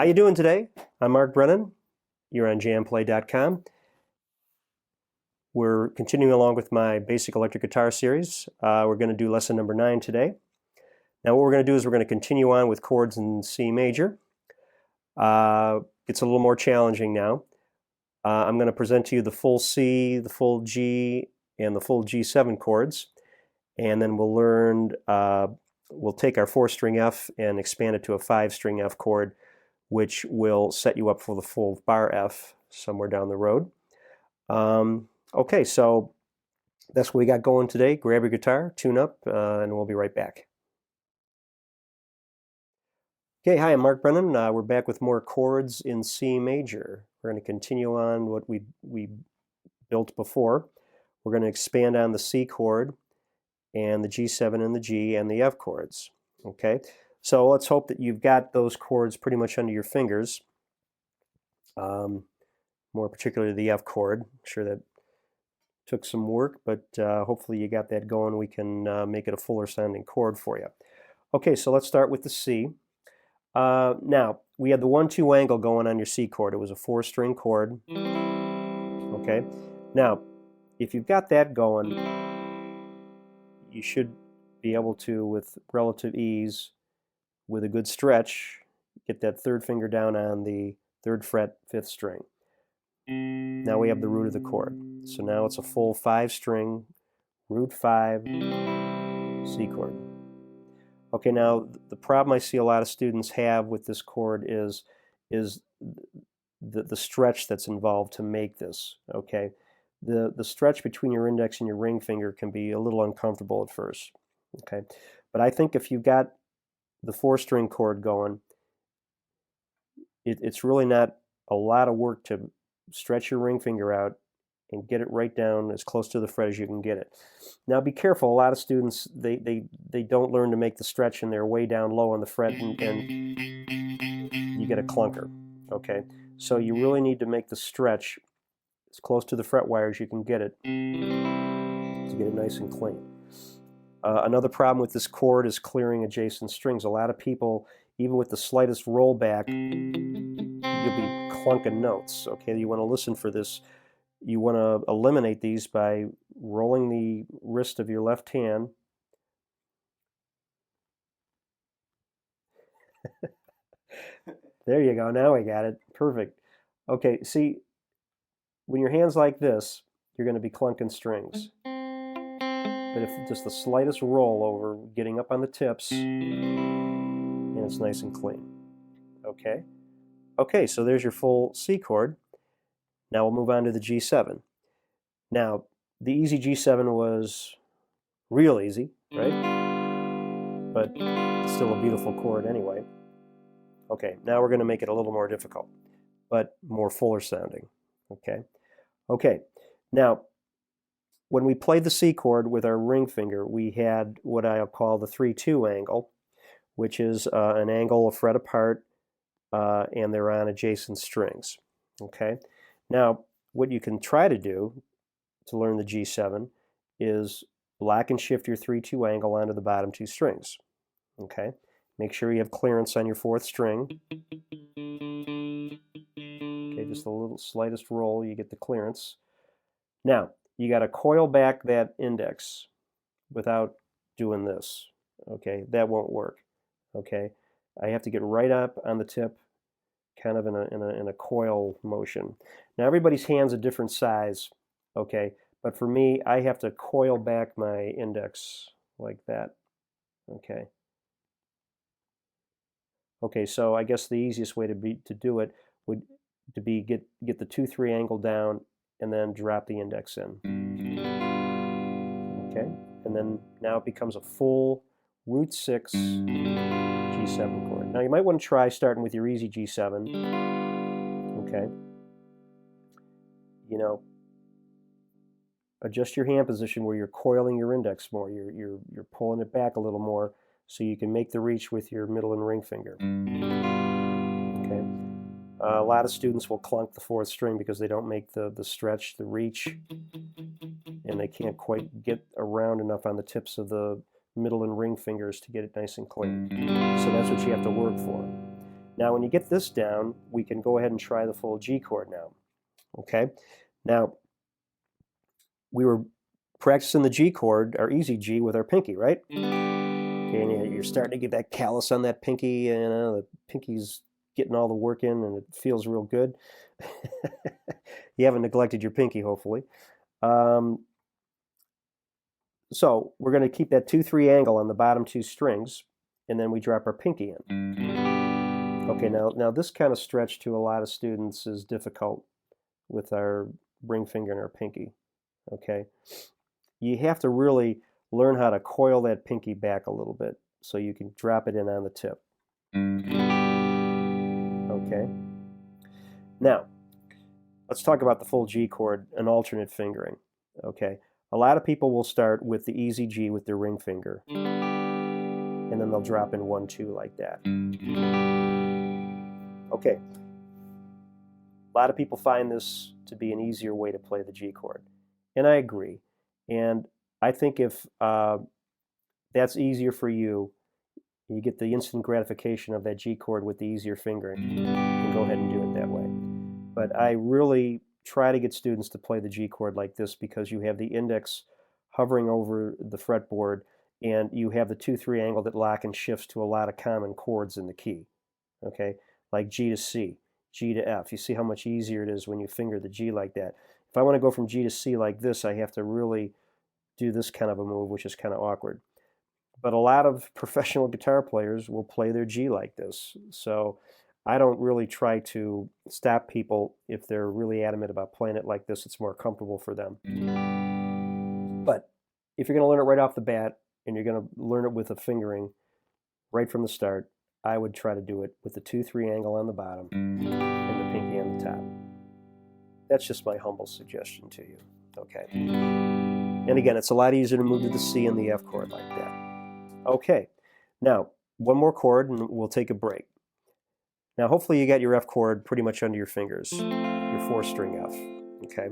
you doing today? I'm Mark Brennan. You're on jamplay.com. We're continuing along with my basic electric guitar series. We're going to do lesson number 9 today. Now what we're going to do is we're going to continue on with chords in C major. It's a little more challenging now. I'm going to present to you the full C, the full G, and the full G7 chords. And then we'll learn, we'll take our 4-string F and expand it to a 5-string F chord, which will set you up for the full bar F somewhere down the road. Okay, so that's what we got going today. Grab your guitar, tune up, and we'll be right back. Okay, hi, I'm Mark Brennan. We're back with more chords in C major. We're going to continue on what we built before. We're going to expand on the C chord and the G7 and the G and the F chords. Okay, so let's hope that you've got those chords pretty much under your fingers. More particularly the F chord. I'm sure that took some work, but hopefully you got that going. We can make it a fuller sounding chord for you. Okay, so let's start with the C. Now, we had the 1-2 angle going on your C chord. It was a 4-string chord. Okay, now, if you've got that going, you should be able to, with relative ease, with a good stretch, get that 3rd finger down on the 3rd fret, 5th string. Now we have the root of the chord. So now it's a full 5-string, root 5, C chord. Okay, now the problem I see a lot of students have with this chord is the stretch that's involved to make this. Okay, the stretch between your index and your ring finger can be a little uncomfortable at first. Okay, but I think if you've got the 4-string chord going, it's really not a lot of work to stretch your ring finger out and get it right down as close to the fret as you can get it. Now be careful, a lot of students, they don't learn to make the stretch and they're way down low on the fret and you get a clunker. Okay, so you really need to make the stretch as close to the fret wire as you can get it to get it nice and clean. Another problem with this chord is clearing adjacent strings. A lot of people, even with the slightest rollback, you'll be clunking notes. Okay, you want to listen for this. You want to eliminate these by rolling the wrist of your left hand. There you go. Now we got it. Perfect. Okay, see, when your hand's like this, you're going to be clunking strings. But if just the slightest roll over, getting up on the tips, and it's nice and clean. Okay? Okay, so there's your full C chord. Now we'll move on to the G7. Now, the easy G7 was real easy, right? But it's still a beautiful chord anyway. Okay, now we're going to make it a little more difficult, but more fuller sounding. Okay? Okay, now, when we played the C chord with our ring finger, we had what I'll call the 3-2 angle, which is an angle a fret apart, and they're on adjacent strings. Okay? Now, what you can try to do to learn the G7 is lock and shift your 3-2 angle onto the bottom 2 strings. Okay? Make sure you have clearance on your 4th string. Okay, just a little slightest roll, you get the clearance. Now, you got to coil back that index without doing this. Okay, that won't work. Okay, I have to get right up on the tip, kind of in a coil motion. Now everybody's hand's a different size, okay, but for me, I have to coil back my index like that. Okay. Okay, so I guess the easiest way to do it would to be get the 2-3 angle down and then drop the index in. Okay, and then now it becomes a full root 6 G7 chord. Now you might want to try starting with your easy G7. Okay, you know, adjust your hand position where you're coiling your index more. You're pulling it back a little more so you can make the reach with your middle and ring finger. Okay. A lot of students will clunk the 4th string because they don't make the stretch, the reach, and they can't quite get around enough on the tips of the middle and ring fingers to get it nice and clean. So that's what you have to work for. Now when you get this down, we can go ahead and try the full G chord now. Okay, now we were practicing the G chord, our easy G, with our pinky, right? Okay, and you're starting to get that callus on that pinky, and the pinky's getting all the work in, and it feels real good. You haven't neglected your pinky, hopefully. So we're going to keep that 2-3 angle on the bottom two strings, and then we drop our pinky in. Okay, now this kind of stretch to a lot of students is difficult with our ring finger and our pinky. Okay, you have to really learn how to coil that pinky back a little bit so you can drop it in on the tip. Okay, now let's talk about the full G chord and alternate fingering. Okay, a lot of people will start with the easy G with their ring finger, and then they'll drop in 1-2 like that. Okay, a lot of people find this to be an easier way to play the G chord, and I agree. And I think if that's easier for you, you get the instant gratification of that G chord with the easier fingering, you can go ahead and do it that way. But I really try to get students to play the G chord like this because you have the index hovering over the fretboard, and you have the 2-3 angle that lock and shifts to a lot of common chords in the key. Okay, like G to C, G to F. You see how much easier it is when you finger the G like that. If I want to go from G to C like this, I have to really do this kind of a move, which is kind of awkward. But a lot of professional guitar players will play their G like this. So I don't really try to stop people if they're really adamant about playing it like this. It's more comfortable for them. But if you're going to learn it right off the bat, and you're going to learn it with a fingering right from the start, I would try to do it with the 2-3 angle on the bottom and the pinky on the top. That's just my humble suggestion to you. Okay. And again, it's a lot easier to move to the C and the F chord like that. Okay. Now, one more chord and we'll take a break. Now, hopefully you got your F chord pretty much under your fingers, your 4-string F. Okay.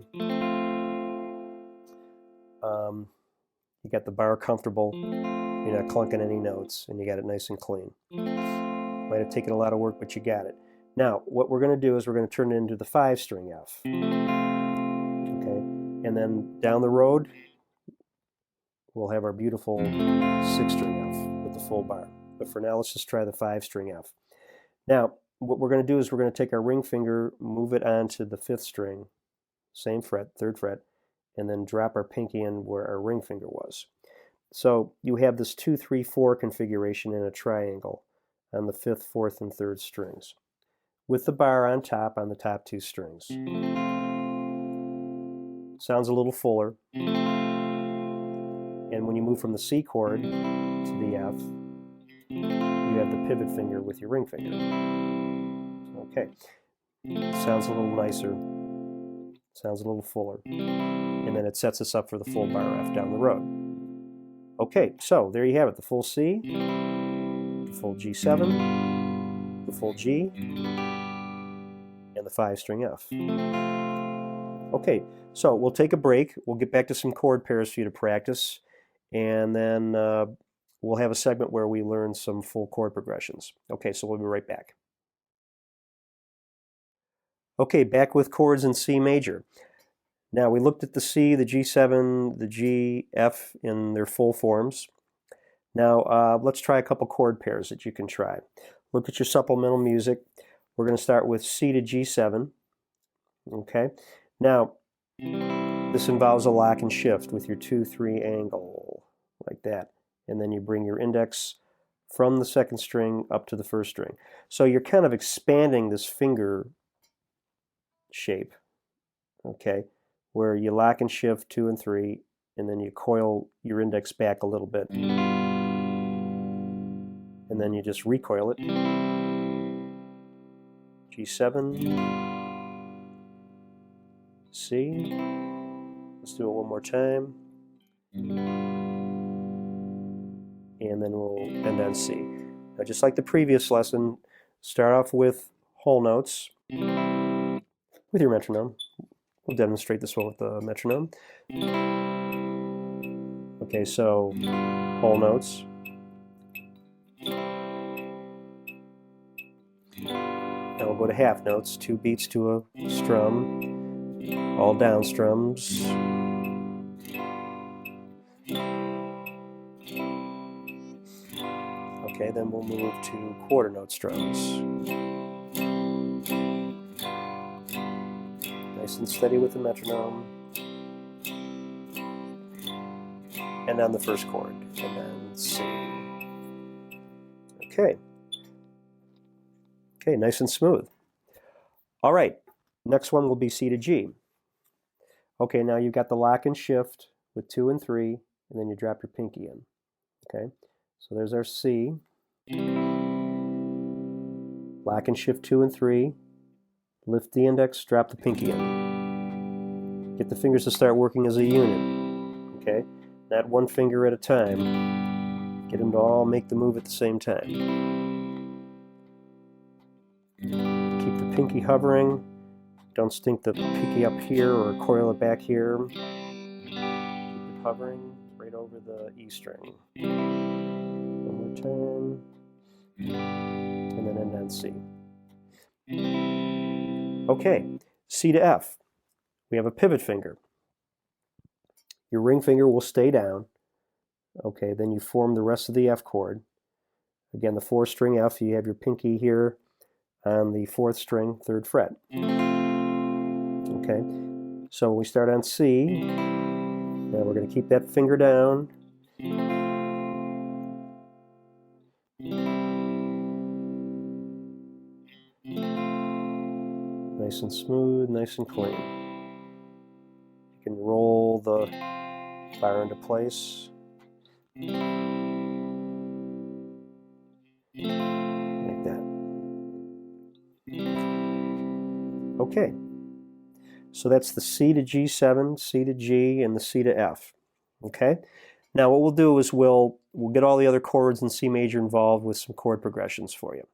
You got the bar comfortable, you're not clunking any notes, and you got it nice and clean. Might have taken a lot of work, but you got it. Now, what we're going to do is we're going to turn it into the 5-string F. Okay, and then down the road, we'll have our beautiful 6-string F with the full bar. But for now, let's just try the 5-string F. Now, what we're going to do is we're going to take our ring finger, move it onto the 5th string, same fret, 3rd fret, and then drop our pinky in where our ring finger was. So you have this 2-3-4 configuration in a triangle on the 5th, 4th, and 3rd strings, with the bar on top on the top 2 strings. Sounds a little fuller. And when you move from the C chord to the F, you have the pivot finger with your ring finger. Okay, sounds a little nicer, sounds a little fuller. And then it sets us up for the full bar F down the road. Okay, so there you have it, the full C, the full G7, the full G, and the 5-string F. Okay, so we'll take a break. We'll get back to some chord pairs for you to practice, and then we'll have a segment where we learn some full chord progressions. Okay, so we'll be right back. Okay, back with chords in C major. Now, we looked at the C, the G7, the G, F in their full forms. Now, let's try a couple chord pairs that you can try. Look at your supplemental music. We're going to start with C to G7. Okay. Now, this involves a lock and shift with your 2-3 angle, like that. And then you bring your index from the 2nd string up to the 1st string. So you're kind of expanding this finger shape, okay, where you lock and shift 2 and 3, and then you coil your index back a little bit. And then you just recoil it. G7, C. Let's do it one more time. And then we'll end on C. Now, just like the previous lesson, start off with whole notes with your metronome. We'll demonstrate this one with the metronome. Okay, so whole notes. Now we'll go to half notes, 2 beats to a strum, all down strums. Okay, then we'll move to quarter note strums. Nice and steady with the metronome. And on the first chord, and then C. Okay. Okay, nice and smooth. All right, next one will be C to G. Okay, now you've got the lock and shift with 2 and 3, and then you drop your pinky in. Okay, so there's our C. Lock and shift 2 and 3. Lift the index, drop the pinky in. Get the fingers to start working as a unit. Okay, not one finger at a time. Get them to all make the move at the same time. Keep the pinky hovering. Don't stink the pinky up here or coil it back here. Keep it hovering right over the E string. One more time. And then end on C. Okay, C to F. We have a pivot finger. Your ring finger will stay down. Okay, then you form the rest of the F chord. Again, the 4-string F, you have your pinky here on the 4th string, 3rd fret. Okay, so we start on C. Now we're going to keep that finger down. Nice and smooth, nice and clean. You can roll the bar into place. Like that. Okay. So that's the C to G7, C to G, and the C to F. Okay? Now what we'll do is we'll get all the other chords in C major involved with some chord progressions for you.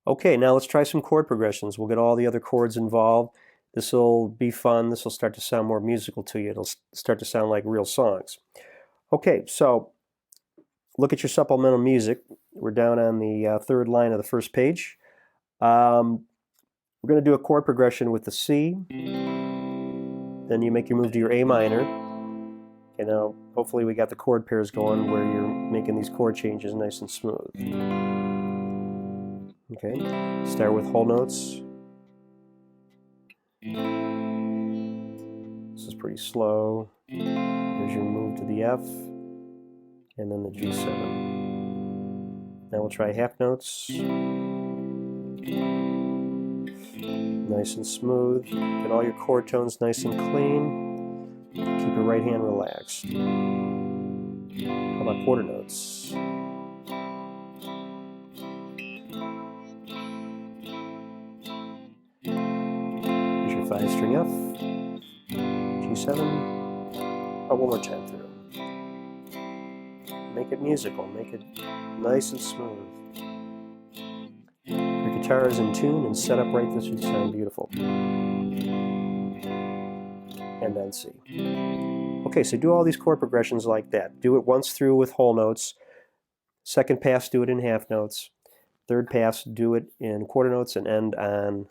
Okay, now let's try some chord progressions. We'll get all the other chords involved. This will be fun. This will start to sound more musical to you. It'll start to sound like real songs. Okay, so look at your supplemental music. We're down on the 3rd line of the 1st page. We're going to do a chord progression with the C. Then you make your move to your A minor. Okay, now hopefully we got the chord pairs going where you're making these chord changes nice and smooth. Okay, start with whole notes. This is pretty slow. There's your move to the F, and then the G7. Now we'll try half notes. Nice and smooth. Get all your chord tones nice and clean. Keep your right hand relaxed. How about quarter notes? Here's your 5-string F, G7. Oh, one more time through. Make it musical. Make it nice and smooth. Your guitar is in tune and set up right. This should sound beautiful. And then C. Okay, so do all these chord progressions like that. Do it once through with whole notes. 2nd pass, do it in half notes. 3rd pass, do it in quarter notes and end on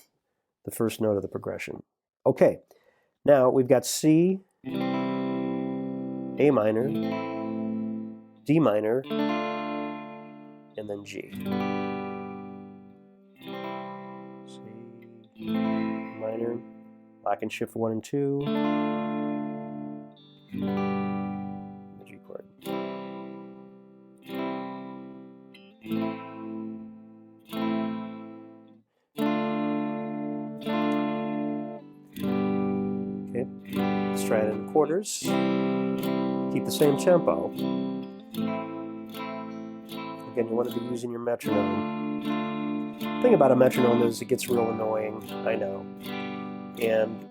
the 1st note of the progression. Okay, now we've got C, A minor, D minor, and then G. C, minor, lock and shift 1 and 2, the G chord. Okay, let's try it in quarters. Keep the same tempo. Again, you want to be using your metronome. The thing about a metronome is it gets real annoying, I know. And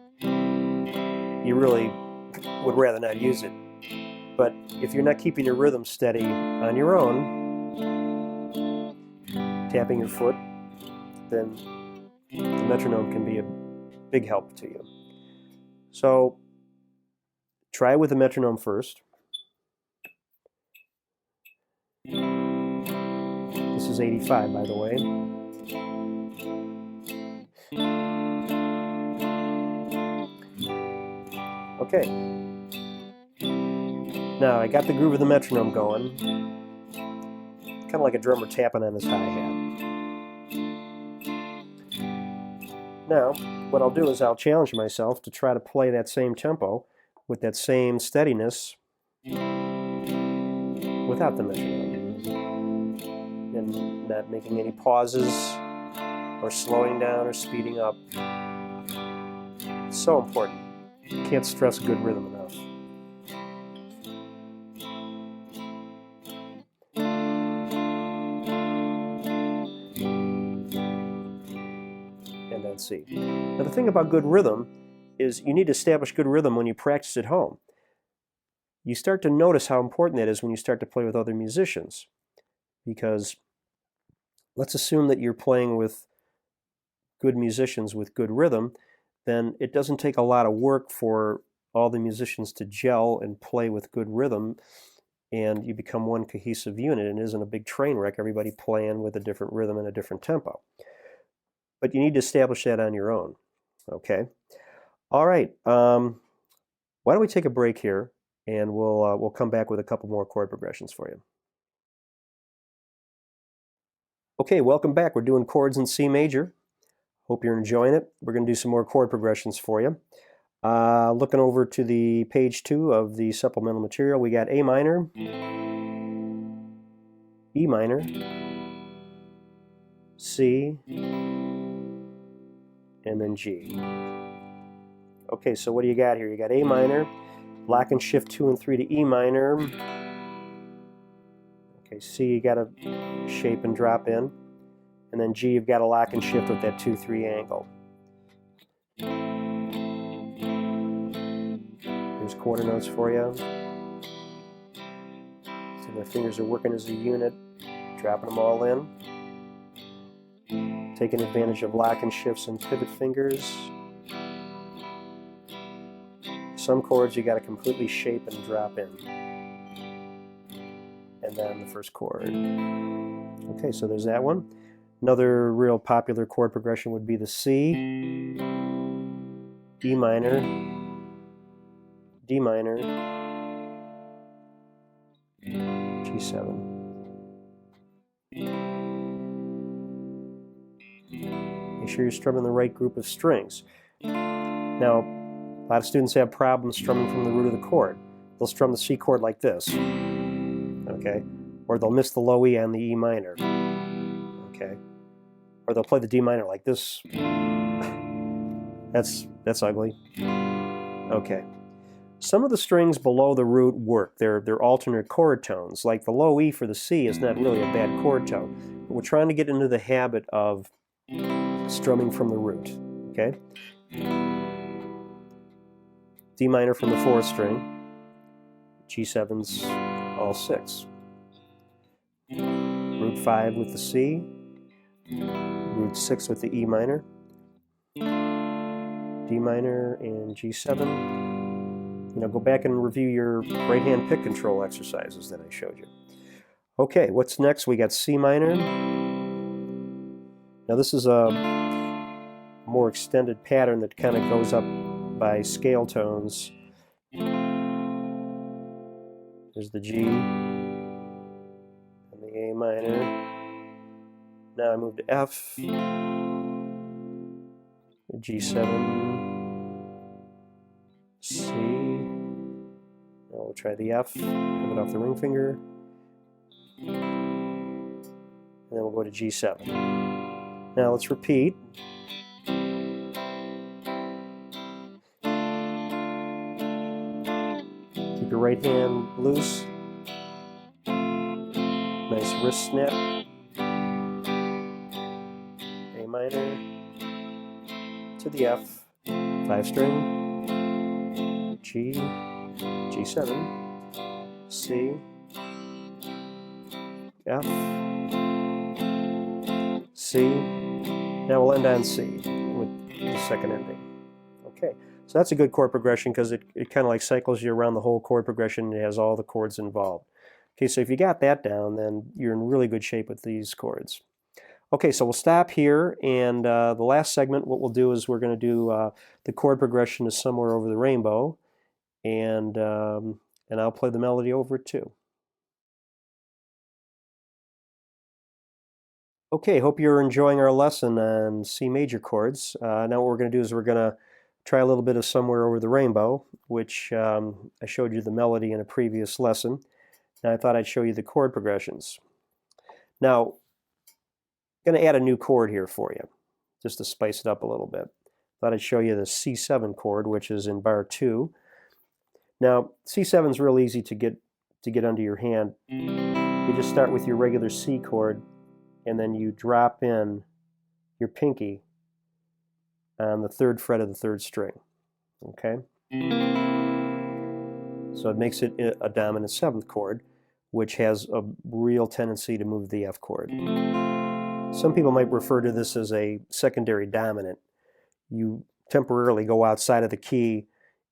you really would rather not use it. But if you're not keeping your rhythm steady on your own, tapping your foot, then the metronome can be a big help to you. So try with the metronome first. This is 85, by the way. Okay. Now I got the groove of the metronome going, kind of like a drummer tapping on his hi-hat. Now, what I'll do is I'll challenge myself to try to play that same tempo with that same steadiness without the metronome, and not making any pauses or slowing down or speeding up. It's so important. You can't stress good rhythm enough. And then C. Now the thing about good rhythm is you need to establish good rhythm when you practice at home. You start to notice how important that is when you start to play with other musicians. Because let's assume that you're playing with good musicians with good rhythm, then it doesn't take a lot of work for all the musicians to gel and play with good rhythm, and you become one cohesive unit and isn't a big train wreck, everybody playing with a different rhythm and a different tempo. But you need to establish that on your own. Okay? All right. Why don't we take a break here, and we'll come back with a couple more chord progressions for you. Okay, welcome back. We're doing chords in C major. Hope you're enjoying it. We're going to do some more chord progressions for you. Looking over to the page 2 of the supplemental material, we got A minor, E minor, C, and then G. Okay, so what do you got here? You got A minor, lock and shift 2 and 3 to E minor. Okay, C, you got to shape and drop in. And then G, you've got to lock and shift with that 2-3 angle. Here's quarter notes for you. So the fingers are working as a unit, dropping them all in. Taking advantage of lock and shifts and pivot fingers. Some chords you got to completely shape and drop in. And then the first chord. Okay, so there's that one. Another real popular chord progression would be the C, E minor, D minor, G7. Make sure you're strumming the right group of strings. Now, a lot of students have problems strumming from the root of the chord. They'll strum the C chord like this, okay? Or they'll miss the low E on the E minor, okay? Or they'll play the D minor like this. That's ugly. Okay. Some of the strings below the root work. They're alternate chord tones. Like the low E for the C is not really a bad chord tone. But we're trying to get into the habit of strumming from the root, okay? D minor from the 4th string. G7's all 6. Root 5 with the C. Root 6 with the E minor. D minor and G7. You know, go back and review your right hand pick control exercises that I showed you. Okay, what's next? We got C minor. Now this is a more extended pattern that kind of goes up by scale tones. There's the G and the A minor. Now I move to F, the G7, C. Now we'll try the F, come it off the ring finger, and then we'll go to G7. Now let's repeat. Keep your right hand loose. Nice wrist snap. A minor to the F, 5 string, G, G7, C, F, C. Now we'll end on C with the second ending. Okay, so that's a good chord progression because it kind of like cycles you around the whole chord progression and it has all the chords involved. Okay, so if you got that down, then you're in really good shape with these chords. Okay, so we'll stop here, and the last segment, what we'll do is we're going to do the chord progression to Somewhere Over the Rainbow, and I'll play the melody over it too. Okay, hope you're enjoying our lesson on C major chords. Now what we're going to do is we're going to try a little bit of Somewhere Over the Rainbow, which I showed you the melody in a previous lesson. And I thought I'd show you the chord progressions. Now, I'm going to add a new chord here for you, just to spice it up a little bit. Thought I'd show you the C7 chord, which is in bar 2. Now, C7 is real easy to get under your hand. You just start with your regular C chord, and then you drop in your pinky on the 3rd fret of the 3rd string. Okay? So it makes it a dominant 7th chord, which has a real tendency to move the F chord. Some people might refer to this as a secondary dominant. You temporarily go outside of the key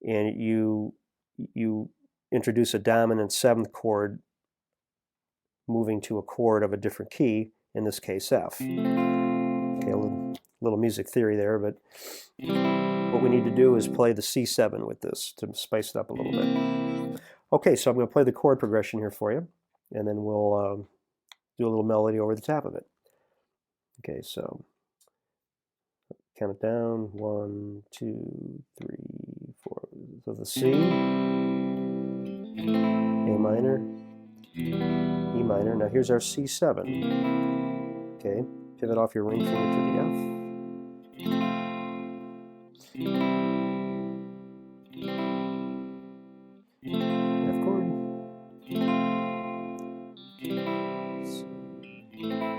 and you introduce a dominant 7th chord moving to a chord of a different key, in this case F. Okay, a little music theory there, but what we need to do is play the C7 with this to spice it up a little bit. Okay, so I'm going to play the chord progression here for you, and then we'll do a little melody over the top of it. Okay, so count it down. 1, 2, 3, 4. So the C, A minor, E minor. Now here's our C7. Okay, pivot off your ring finger to the F. F chord. C, minor.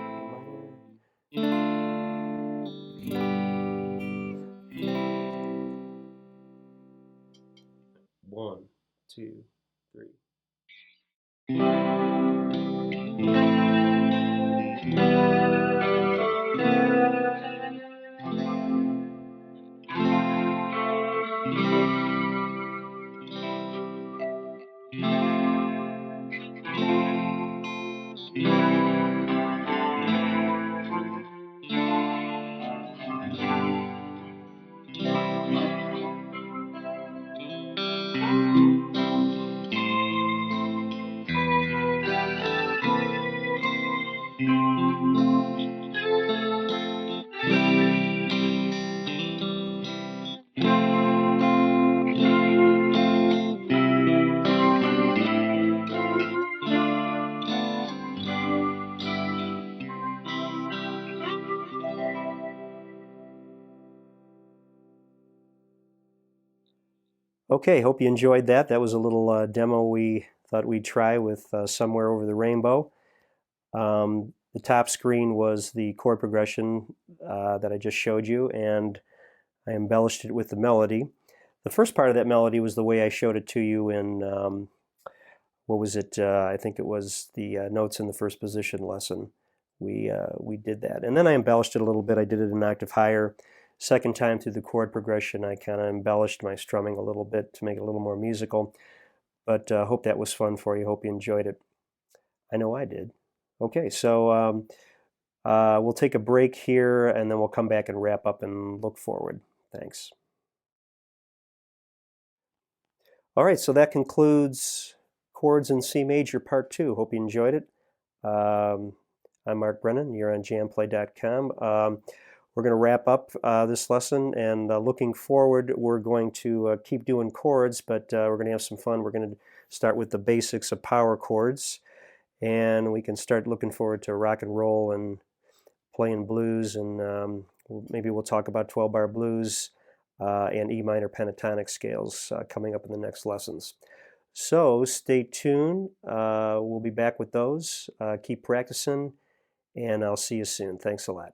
1, 2, 3. Okay, hope you enjoyed that. That was a little demo we thought we'd try with Somewhere Over the Rainbow. The top screen was the chord progression that I just showed you, and I embellished it with the melody. The first part of that melody was the way I showed it to you in, what was it? I think it was the Notes in the First Position lesson. We did that. And then I embellished it a little bit. I did it an octave higher. Second time through the chord progression, I kind of embellished my strumming a little bit to make it a little more musical. But hope that was fun for you. Hope you enjoyed it. I know I did. Okay, so we'll take a break here, and then we'll come back and wrap up and look forward. Thanks. All right, so that concludes Chords in C Major Part 2. Hope you enjoyed it. I'm Mark Brennan. You're on jamplay.com. We're going to wrap up this lesson, and looking forward, we're going to keep doing chords, but we're going to have some fun. We're going to start with the basics of power chords, and we can start looking forward to rock and roll and playing blues, and maybe we'll talk about 12-bar blues and E minor pentatonic scales coming up in the next lessons. So stay tuned. We'll be back with those. Keep practicing, and I'll see you soon. Thanks a lot.